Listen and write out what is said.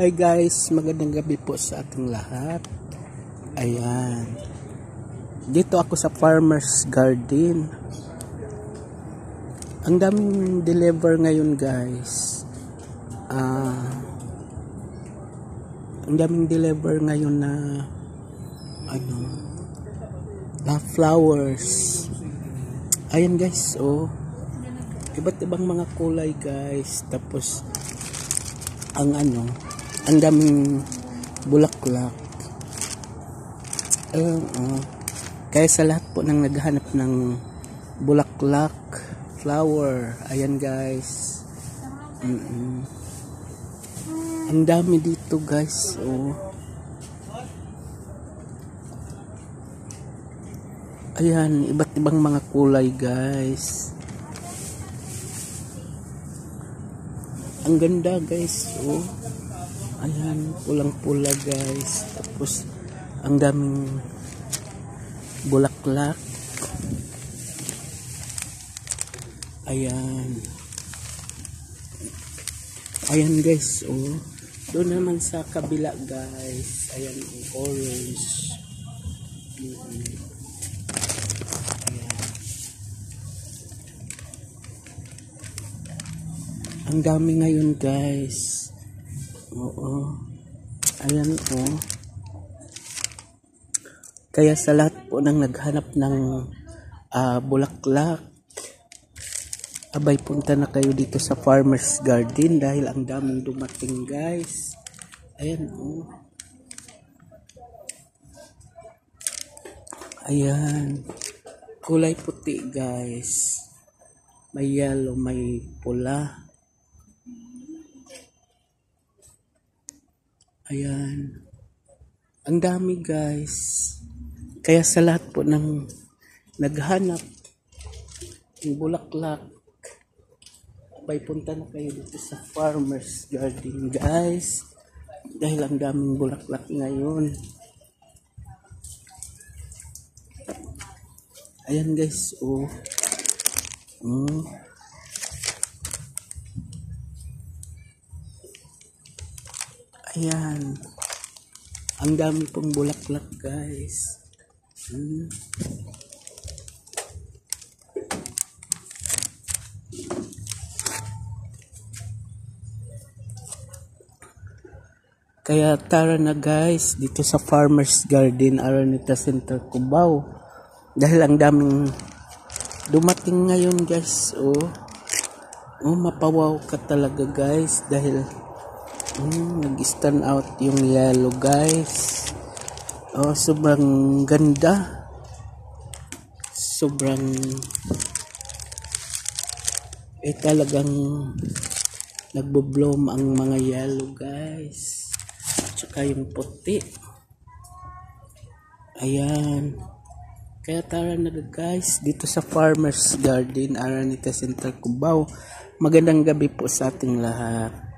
Hi guys, magandang gabi po sa ating lahat. Ayan. Dito ako sa Farmer's Garden. Ang daming deliver ngayon guys. Ang daming deliver ngayon na flowers. Ayan guys, oh. Iba't ibang mga kulay guys. Tapos ang daming bulaklak. Kaya sa lahat po ng naghahanap ng bulaklak, flower, ayan guys. Ang dami dito guys, oh. Ayan, iba't ibang mga kulay guys. Ang ganda guys, oh. Ayan, pulang-pula guys. Tapos ang daming bulaklak. Ayan. Ayan guys, oh. Doon naman sa kabila guys. Ayan, orange. Ang dami ngayon guys. Oo. Ayan oh. Kaya sa lahat po ng naghanap ng bulaklak, abay punta na kayo dito sa Farmer's Garden dahil ang daming dumating guys. Ayan oh. Ayan. Kulay puti guys. May yellow, may pula. Ayan. Ang dami guys. Kaya sa lahat po ng naghanap ng bulaklak, abay punta na kayo dito sa Farmer's Garden guys. Dahil ang daming bulaklak ngayon. Ayan guys, oh. Ayan. Ang dami pong bulaklak guys. Kaya tara na guys dito sa Farmer's Garden, Araneta Center, Cubao. Dahil ang daming dumating ngayon guys. Oh, mapawaw ka talaga guys dahil nag-stand out yung yellow guys. Oh, sobrang ganda. Sobrang talagang nagbo-bloom ang mga yellow guys. Tsaka yung puti. Ayan. Kaya tara na guys dito sa Farmer's Garden, Araneta Center, Cubao. Magandang gabi po sa ating lahat.